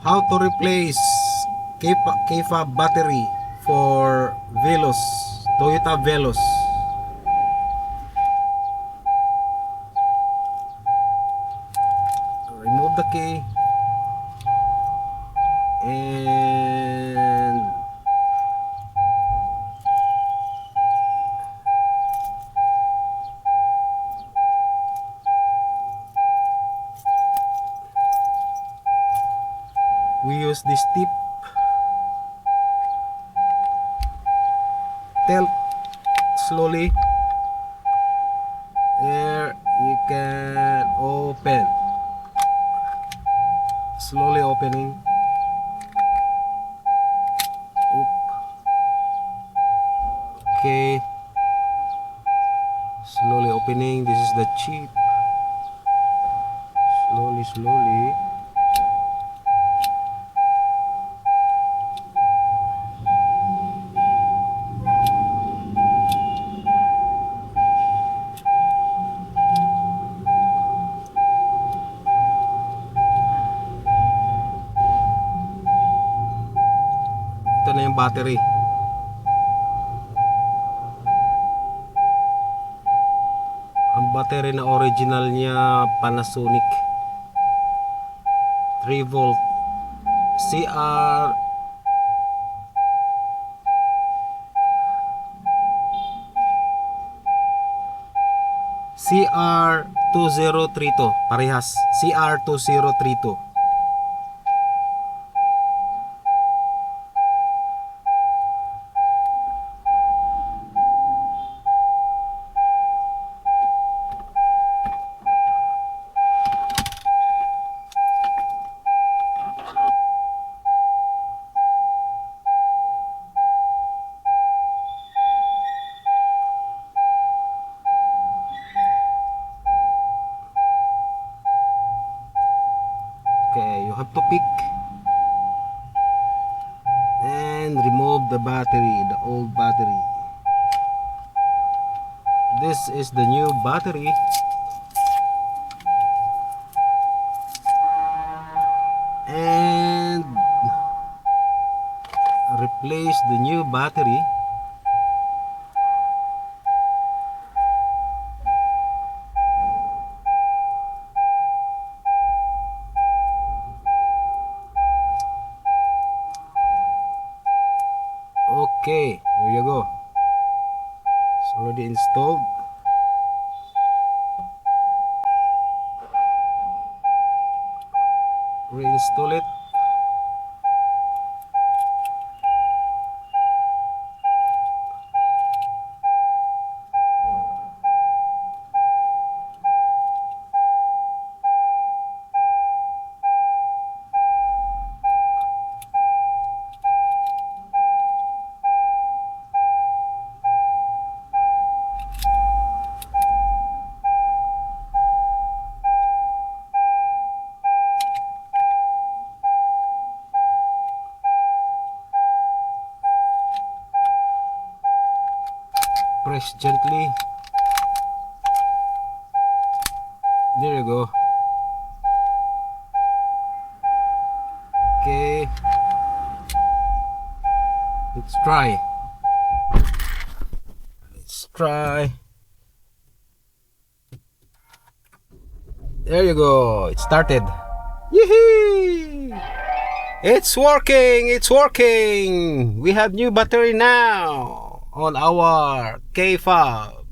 How to replace K-fob battery for Veloz, Toyota Veloz. Remove the key and we use this tip, tilt slowly. There you can open, slowly opening. Oop. Okay, slowly opening. This is the chip. Slowly. Ito na yung battery. Ang battery na original niya Panasonic 3 volt CR CR2032, parehas CR2032. Okay, you have to pick and remove the battery, the old battery. This is the new battery. And replace the new battery. Okay, there you go. It's already installed. Reinstall it. Press gently. There you go. Okay, let's try. There you go, it started. Yee! It's working. We have new battery now on our K-fob.